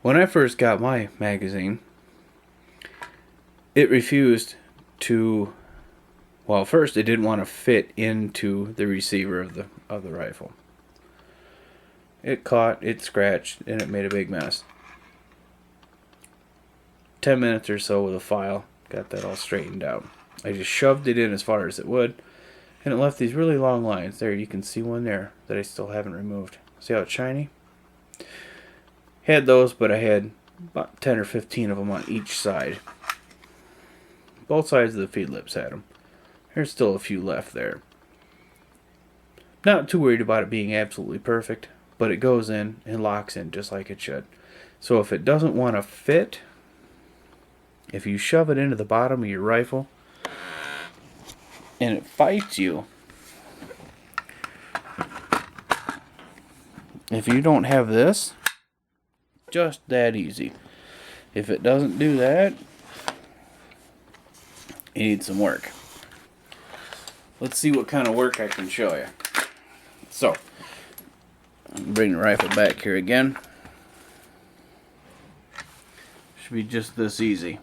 When I first got my magazine, it refused to, well, first it didn't want to fit into the receiver of the rifle. It caught, it scratched, and it made a big mess. 10 minutes or so with a file, got that all straightened out. I just shoved it in as far as it would, and it left these really long lines. There, you can see one there that I still haven't removed. See how it's shiny? Had those, but I had about 10 or 15 of them on each side. Both sides of the feed lips had them. There's still a few left there. Not too worried about it being absolutely perfect, but it goes in and locks in just like it should. So if it doesn't want to fit, if you shove it into the bottom of your rifle and it fights you, if you don't have this, just that easy. If it doesn't do that, you need some work. Let's see what kind of work I can show you. So, bring the rifle back here again. Should be just this easy.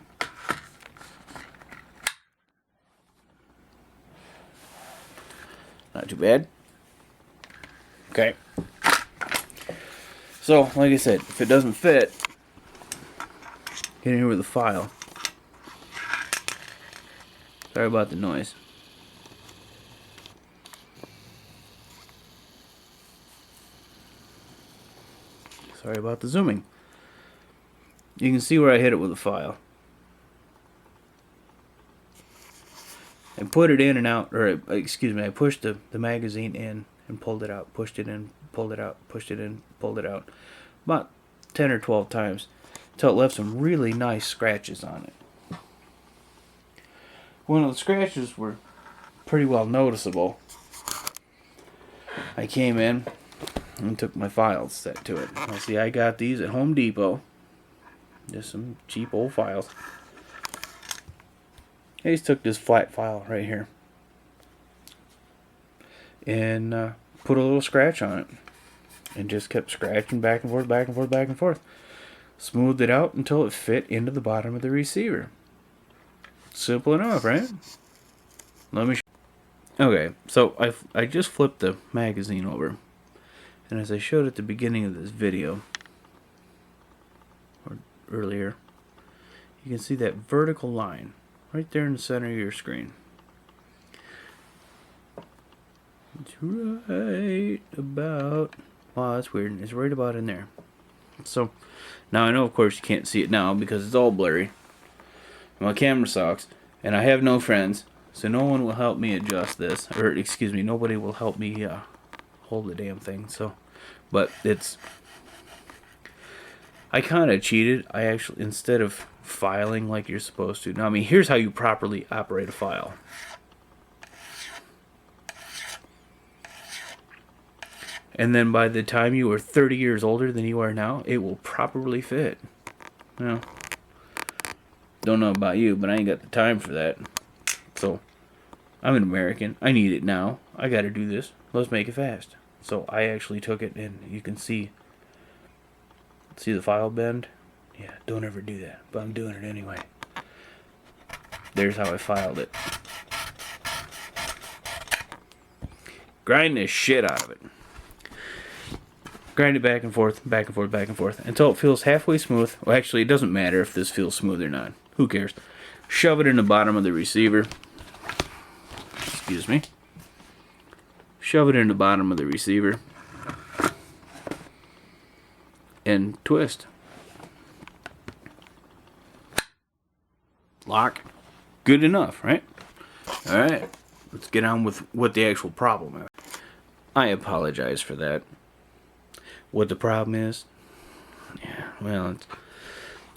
Not too bad. Okay. So, like I said, if it doesn't fit, get in here with a file. Sorry about the noise. Sorry about the zooming. You can see where I hit it with a file. I put it in and out, or excuse me, I pushed the magazine in and pulled it out, pushed it in, pulled it out, pushed it in, pulled it out. About 10 or 12 times until it left some really nice scratches on it. One of the scratches were pretty well noticeable. I came in and took my files set to it. Now see, I got these at Home Depot. Just some cheap old files. I just took this flat file right here and put a little scratch on it and just kept scratching back and forth, back and forth, back and forth. Smoothed it out until it fit into the bottom of the receiver. Simple enough, right? Let me okay, so I just flipped the magazine over, and as I showed at the beginning of this video or earlier, you can see that vertical line right there in the center of your screen. It's right about, wow, that's weird. It's right about in there. So now I know, of course, you can't see it now because it's all blurry. My camera sucks, and I have no friends, so no one will help me adjust this, or excuse me, nobody will help me hold the damn thing. So, but it's, I kind of cheated. I actually, instead of filing like you're supposed to, now I mean, here's how you properly operate a file. And then by the time you are 30 years older than you are now, it will properly fit. Now, don't know about you, but I ain't got the time for that. So, I'm an American. I need it now. I gotta do this. Let's make it fast. So, I actually took it, and you can see the file bend? Yeah, don't ever do that. But I'm doing it anyway. There's how I filed it. Grind the shit out of it. Grind it back and forth, back and forth, back and forth, until it feels halfway smooth. Well, actually, it doesn't matter if this feels smooth or not. Who cares? Shove it in the bottom of the receiver. Excuse me. Shove it in the bottom of the receiver. And twist. Lock. Good enough, right? Alright. Let's get on with what the actual problem is. I apologize for that. What the problem is? Yeah, well,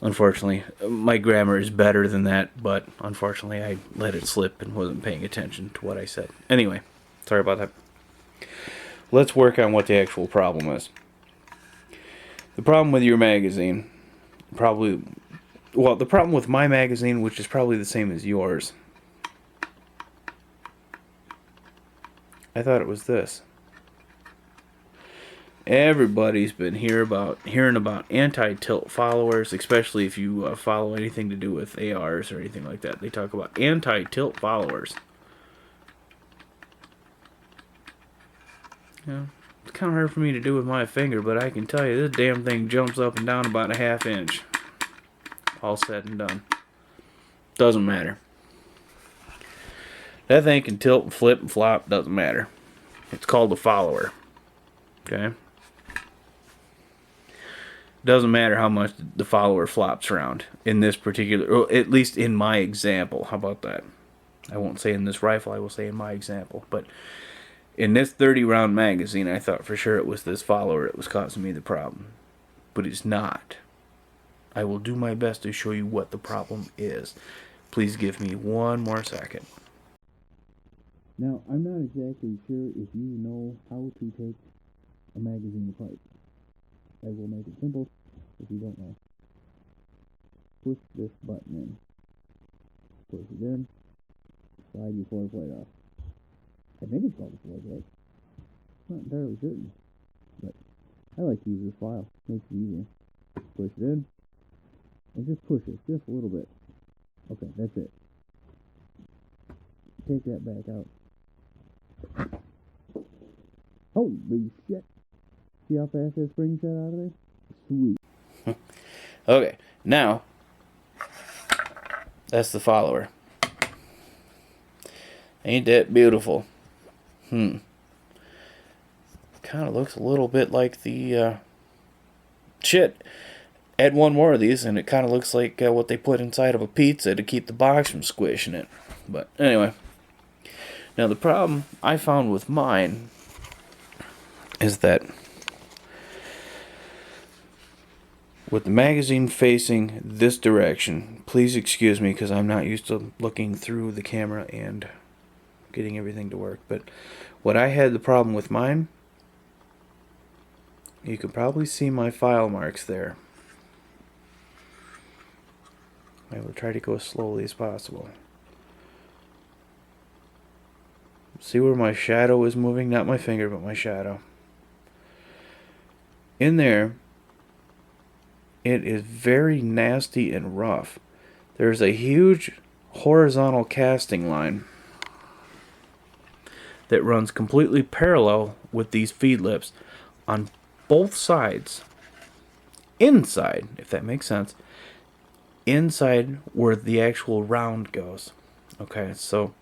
unfortunately, my grammar is better than that, but unfortunately I let it slip and wasn't paying attention to what I said. Anyway, sorry about that. Let's work on what the actual problem is. The problem with your magazine, the problem with my magazine, which is probably the same as yours, I thought it was this. Everybody's been hearing about anti-tilt followers, especially if you follow anything to do with ARs or anything like that. They talk about anti-tilt followers. Yeah, it's kind of hard for me to do with my finger, but I can tell you this damn thing jumps up and down about a ½ inch. All said and done. Doesn't matter. That thing can tilt and flip and flop, doesn't matter. It's called a follower. Okay? Doesn't matter how much the follower flops around in this particular, or at least in my example. How about that? I won't say in this rifle, I will say in my example. But in this 30-round magazine, I thought for sure it was this follower that was causing me the problem. But it's not. I will do my best to show you what the problem is. Please give me one more second. Now, I'm not exactly sure if you know how to take a magazine apart. I will make it simple if you don't know. Push this button in. Push it in. Slide your floor plate off. I think it's called a floor plate. I'm not entirely certain. But I like to use this file. Makes it easier. Push it in. And just push it just a little bit. Okay, that's it. Take that back out. Holy shit. See how fast that spring shot out of there? Sweet. Okay, now, that's the follower. Ain't that beautiful? Kind of looks a little bit like the, shit. Add one more of these and it kind of looks like what they put inside of a pizza to keep the box from squishing it. But anyway. Now the problem I found with mine is that with the magazine facing this direction, please excuse me because I'm not used to looking through the camera and getting everything to work, but what I had the problem with mine, you can probably see my file marks there. I will try to go as slowly as possible. See where my shadow is moving? Not my finger, but my shadow. In there, it is very nasty and rough. There's a huge horizontal casting line that runs completely parallel with these feed lips on both sides. Inside, if that makes sense. Inside where the actual round goes. Okay, so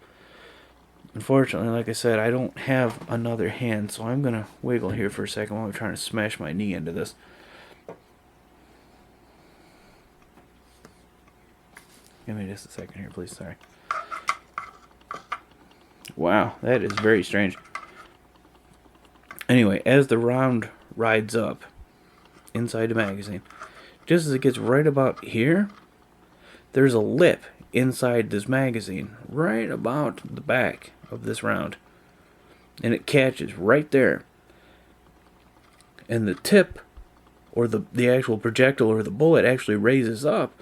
unfortunately, like I said, I don't have another hand, so I'm gonna wiggle here for a second while I'm trying to smash my knee into this. Give me just a second here, please. Sorry. Wow, that is very strange. Anyway, as the round rides up inside the magazine, just as it gets right about here, there's a lip inside this magazine, right about the back of this round. And it catches right there. And the tip, or the actual projectile or the bullet actually raises up,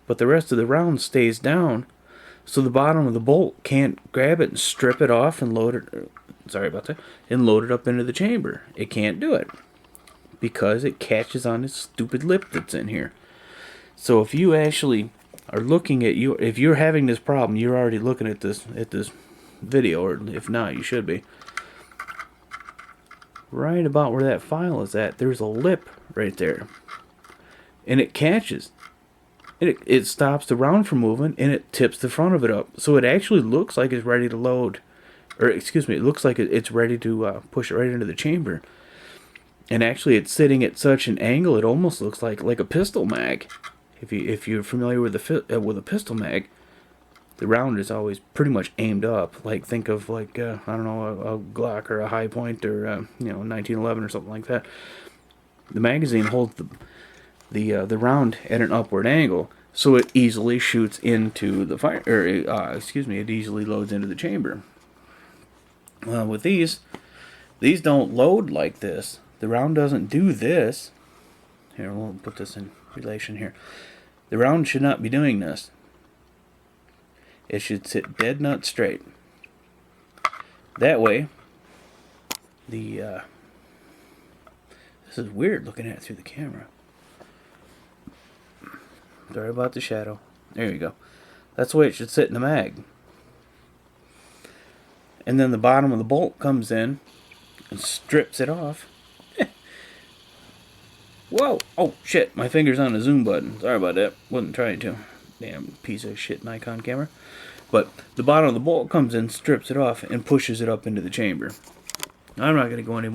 but the rest of the round stays down, so the bottom of the bolt can't grab it and strip it off and load it, sorry about that, and load it up into the chamber. It can't do it, because it catches on this stupid lip that's in here. So if you actually are looking at if you're having this problem, you're already looking at this video, or if not, you should be. Right about where that file is at, there's a lip right there, and it catches. It stops the round from moving, and it tips the front of it up, so it actually looks like it's ready to load, or excuse me, it looks like it's ready to push it right into the chamber. And actually, it's sitting at such an angle, it almost looks like a pistol mag. If you're familiar with a pistol mag, the round is always pretty much aimed up. Like, think of I don't know, a Glock or a High Point or 1911 or something like that. The magazine holds the round at an upward angle, so it easily shoots into the fire. Or it easily loads into the chamber. With these don't load like this. The round doesn't do this. Here, we'll put this in relation here. The round should not be doing this. It should sit dead nut straight. That way, the This is weird looking at it through the camera. Sorry about the shadow. There you go. That's the way it should sit in the mag. And then the bottom of the bolt comes in and strips it off. Whoa! Oh shit, my finger's on the zoom button. Sorry about that. Wasn't trying to. Damn piece of shit Nikon camera. But the bottom of the bolt comes in, strips it off, and pushes it up into the chamber. I'm not going to go any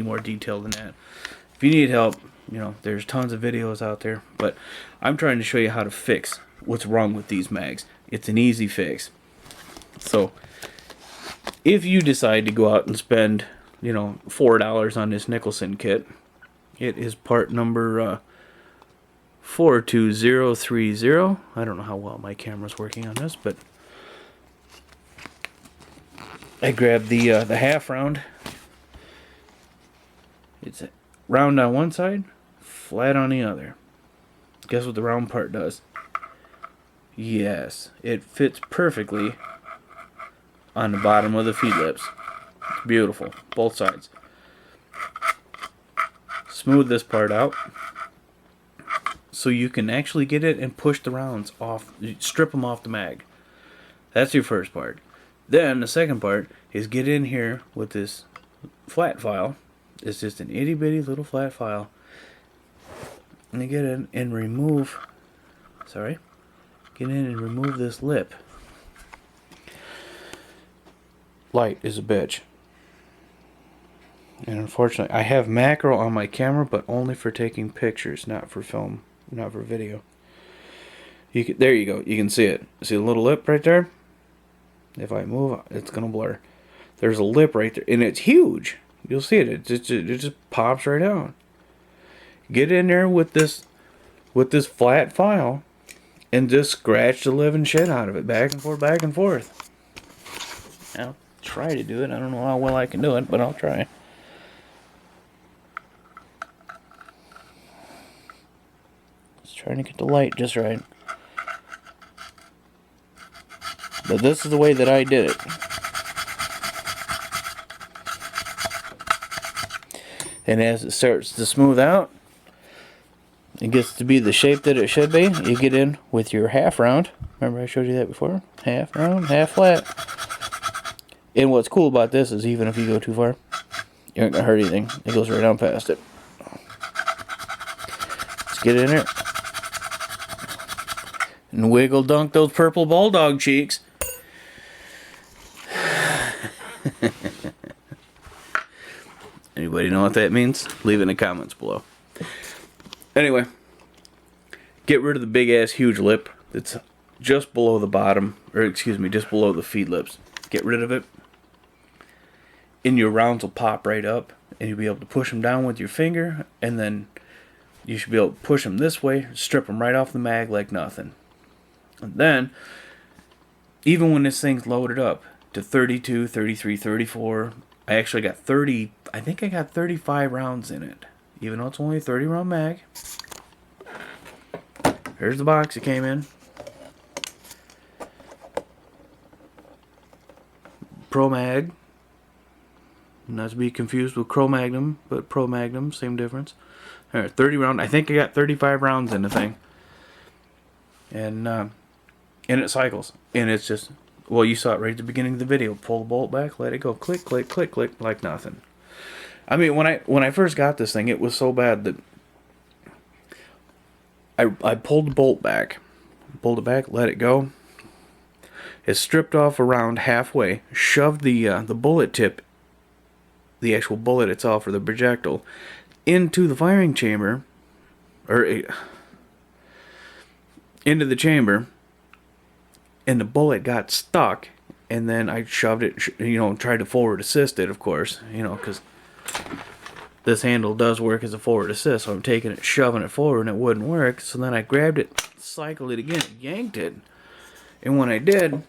more detail than that. If you need help, you know, there's tons of videos out there. But I'm trying to show you how to fix what's wrong with these mags. It's an easy fix. So, if you decide to go out and spend, you know, $4 on this Nicholson kit, it is part number 42030. I don't know how well my camera's working on this, but I grabbed the half round. It's round on one side, flat on the other. Guess what the round part does? Yes, it fits perfectly on the bottom of the feed lips. It's beautiful, both sides. Smooth this part out so you can actually get it and push the rounds off, strip them off the mag. That's your first part. Then the second part is get in here with this flat file. It's just an itty bitty little flat file. And you get in and remove, get in and remove this lip. Light is a bitch. And unfortunately, I have macro on my camera, but only for taking pictures, not for film, not for video. There you go. You can see it. See the little lip right there? If I move, it's going to blur. There's a lip right there, and it's huge. You'll see it. It just pops right out. Get in there with this flat file, and just scratch the living shit out of it, back and forth, back and forth. I'll try to do it. I don't know how well I can do it, but I'll try. Trying to get the light just right. But this is the way that I did it. And as it starts to smooth out, it gets to be the shape that it should be. You get in with your half round. Remember I showed you that before? Half round, half flat. And what's cool about this is even if you go too far, you aren't going to hurt anything. It goes right on past it. Let's get in there. And wiggle dunk those purple bulldog cheeks. Anybody know what that means? Leave it in the comments below. Anyway, get rid of the big ass huge lip that's just below the bottom, or excuse me, just below the feed lips. Get rid of it. And your rounds will pop right up, and you'll be able to push them down with your finger, and then you should be able to push them this way, strip them right off the mag like nothing. And then, even when this thing's loaded up to 32, 33, 34, I actually got 30, I think I got 35 rounds in it. Even though it's only a 30 round mag. Here's the box it came in. ProMag. Not to be confused with Cro-Magnum, but Pro-Magnum, same difference. Alright, 30 round, I think I got 35 rounds in the thing. And it cycles. And it's just, well, you saw it right at the beginning of the video. Pull the bolt back, let it go. Click, click, click, click, like nothing. I mean, when I first got this thing, it was so bad that I pulled the bolt back. Pulled it back, let it go. It stripped off around halfway. Shoved the bullet tip, the actual bullet itself, or the projectile, into the firing chamber. Or into the chamber. And the bullet got stuck, and then I shoved it, tried to forward assist it, of course, because this handle does work as a forward assist, so I'm taking it, shoving it forward, and it wouldn't work, so then I grabbed it, cycled it again, yanked it, and when I did,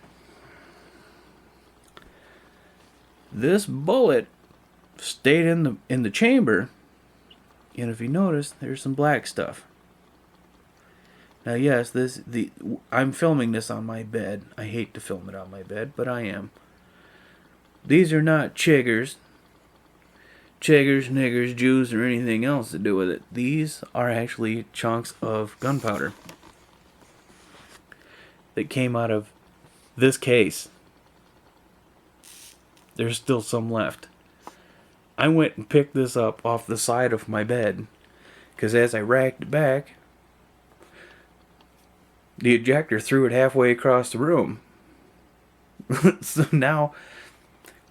this bullet stayed in the chamber, and if you notice, there's some black stuff. Now, yes, I'm filming this on my bed. I hate to film it on my bed, but I am. These are not chiggers. chiggers, niggers, Jews, or anything else to do with it. These are actually chunks of gunpowder that came out of this case. There's still some left. I went and picked this up off the side of my bed because as I racked it back, the ejector threw it halfway across the room. So now,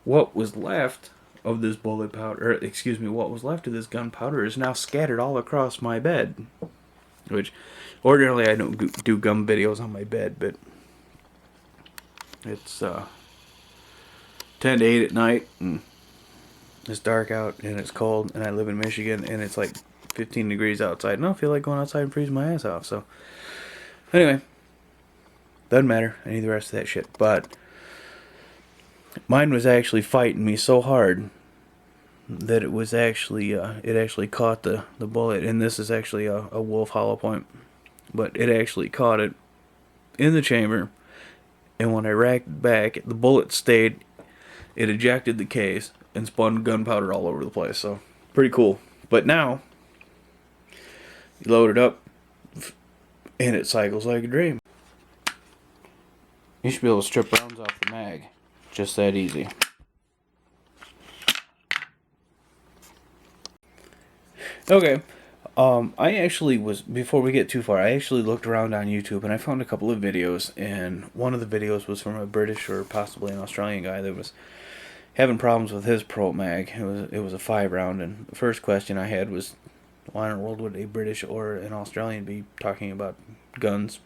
what was left of this bullet powder, what was left of this gunpowder is now scattered all across my bed. Which, ordinarily I don't do gun videos on my bed, but it's 10 to 8 at night, and it's dark out, and it's cold, and I live in Michigan, and it's like 15 degrees outside, and I don't feel like going outside and freezing my ass off, so anyway, doesn't matter, I need the rest of that shit, but mine was actually fighting me so hard that it was actually, it actually caught the bullet, and this is actually a Wolf hollow point, but it actually caught it in the chamber, and when I racked it back, the bullet stayed, it ejected the case, and spun gunpowder all over the place, so pretty cool. But now, you load it up, and it cycles like a dream. You should be able to strip rounds off the mag. Just that easy. Okay, I actually was, before we get too far, I actually looked around on YouTube and I found a couple of videos, and one of the videos was from a British or possibly an Australian guy that was having problems with his ProMag. It was a 5-round, and the first question I had was, why in the world would a British or an Australian be talking about guns?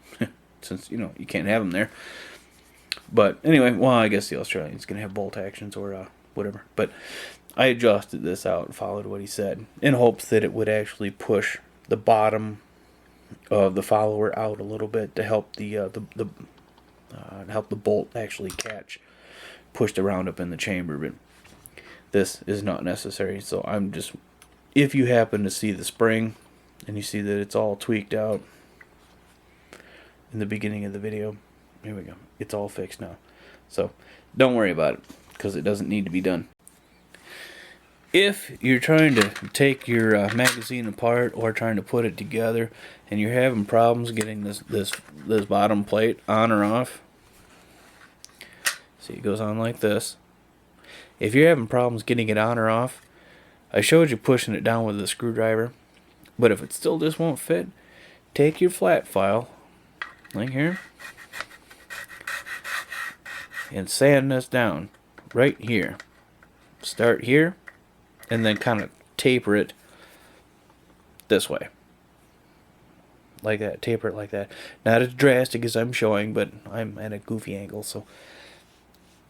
Since, you can't have them there. But anyway, well, I guess the Australian's going to have bolt actions or whatever. But I adjusted this out and followed what he said in hopes that it would actually push the bottom of the follower out a little bit to help help the bolt actually push the round up in the chamber. But this is not necessary. So I'm just, if you happen to see the spring and you see that it's all tweaked out in the beginning of the video, here we go. It's all fixed now. So don't worry about it because it doesn't need to be done. If you're trying to take your magazine apart or trying to put it together and you're having problems getting this bottom plate on or off, see, it goes on like this. If you're having problems getting it on or off, I showed you pushing it down with a screwdriver, but if it still just won't fit, take your flat file, like here, and sand this down right here. Start here, and then kind of taper it this way. Like that, taper it like that. Not as drastic as I'm showing, but I'm at a goofy angle, so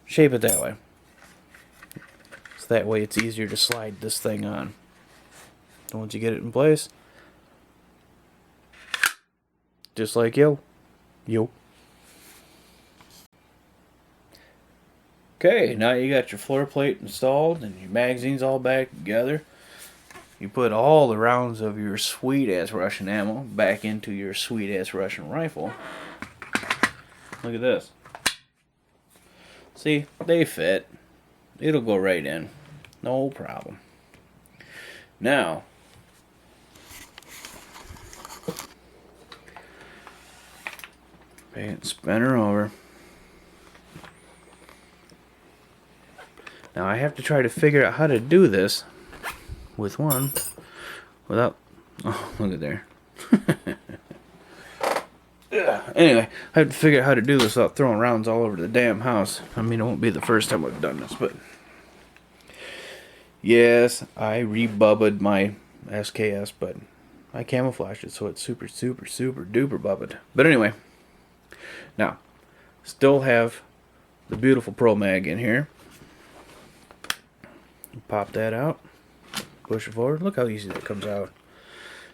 shape it that way. So that way it's easier to slide this thing on. And once you get it in place, just like yo. Okay, now you got your floor plate installed and your magazine's all back together. You put all the rounds of your sweet-ass Russian ammo back into your sweet-ass Russian rifle. Look at this. See, they fit. It'll go right in. No problem. Now, spin her over. Now I have to try to figure out how to do this with one without, oh, look at there. Anyway, I have to figure out how to do this without throwing rounds all over the damn house. I mean, it won't be the first time I've done this, but yes, I rebubbed my SKS, but I camouflaged it so it's super duper bubbed. But anyway, now, still have the beautiful ProMag in here. Pop that out, push it forward. Look how easy that comes out.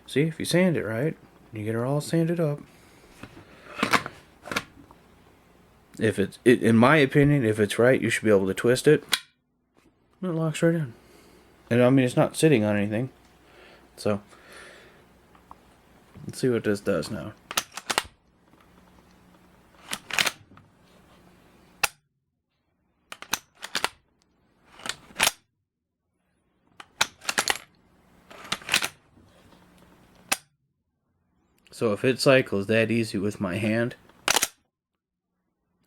See, if you sand it right, you get her all sanded up. If in my opinion, if it's right, you should be able to twist it. It locks right in. And I mean, it's not sitting on anything. So, let's see what this does now. So if it cycles that easy with my hand,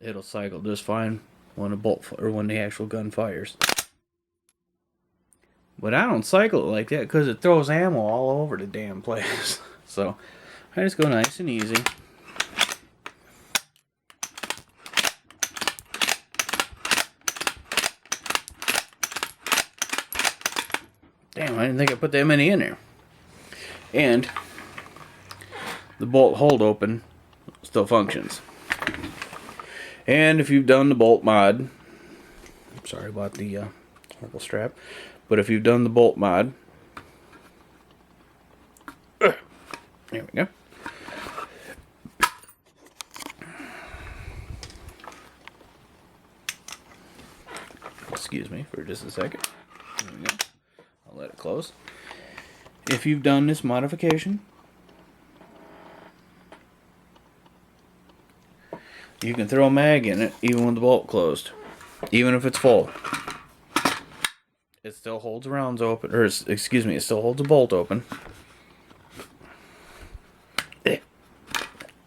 it'll cycle just fine when a bolt or when the actual gun fires. But I don't cycle it like that because it throws ammo all over the damn place. So I just go nice and easy. Damn, I didn't think I put that many in there. And the bolt hold open still functions. And if you've done the bolt mod, sorry about the horrible strap, but if you've done the bolt mod, there we go. Excuse me for just a second. There we go. I'll let it close. If you've done this modification, you can throw a mag in it even with the bolt closed. Even if it's full. It still holds the rounds open, or excuse me, it still holds the bolt open. Get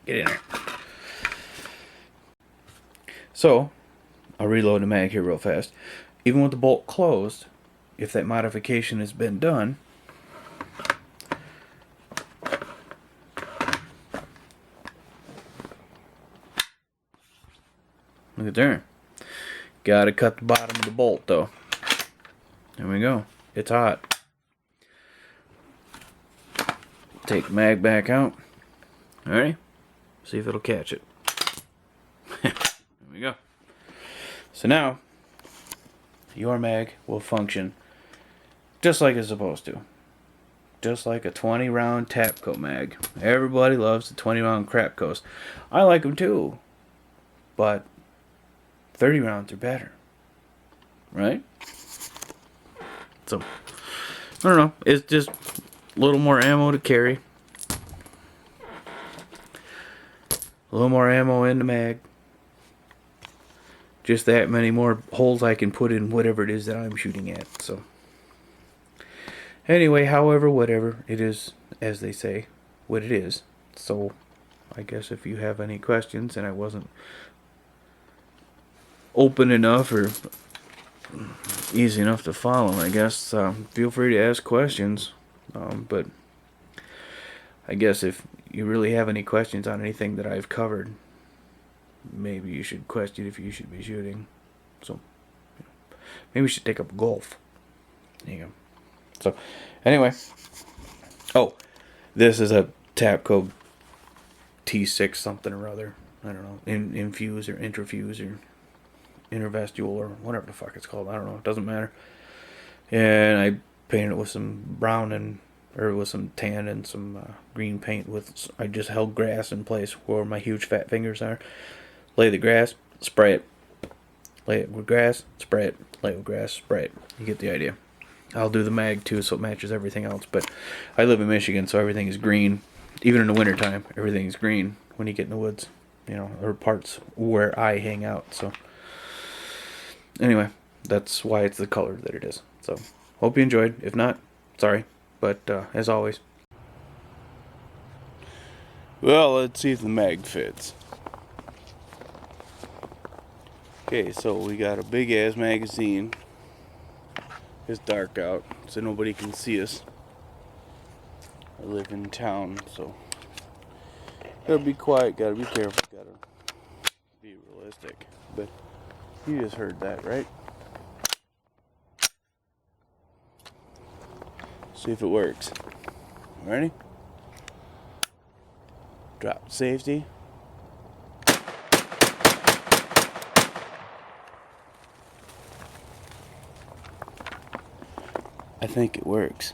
in there. So, I'll reload the mag here real fast. Even with the bolt closed, if that modification has been done, look at there. Gotta cut the bottom of the bolt though. There we go. It's hot. Take the mag back out. Alright. See if it'll catch it. There we go. So now, your mag will function just like it's supposed to. Just like a 20 round Tapco mag. Everybody loves the 20 round Crapcos. I like them too. But 30 rounds are better. Right? So, I don't know. It's just a little more ammo to carry. A little more ammo in the mag. Just that many more holes I can put in whatever it is that I'm shooting at. So, anyway, however, whatever, it is, as they say, what it is. So, I guess if you have any questions and I wasn't open enough or easy enough to follow, I guess, feel free to ask questions. But I guess if you really have any questions on anything that I've covered, maybe you should question if you should be shooting. So, maybe we should take up golf. There you go. So, anyway. Oh, this is a Tapco T6 something or other. I don't know. Infuse or interfuse or intervestule or whatever the fuck it's called. I don't know. It doesn't matter. And I painted it with some brown or with some tan and some green paint. I just held grass in place where my huge fat fingers are. Lay the grass, spray it. Lay it with grass, spray it. Lay it with grass, spray it. You get the idea. I'll do the mag too, so it matches everything else. But I live in Michigan, so everything is green. Even in the wintertime, everything is green when you get in the woods. You know, or parts where I hang out. So, anyway, that's why it's the color that it is. So, hope you enjoyed. If not, sorry. But, as always. Well, let's see if the mag fits. Okay, so we got a big ass magazine. It's dark out, so nobody can see us. I live in town, so gotta be quiet, gotta be careful, gotta be realistic. But you just heard that, right? See if it works. Ready? Drop safety. I think it works.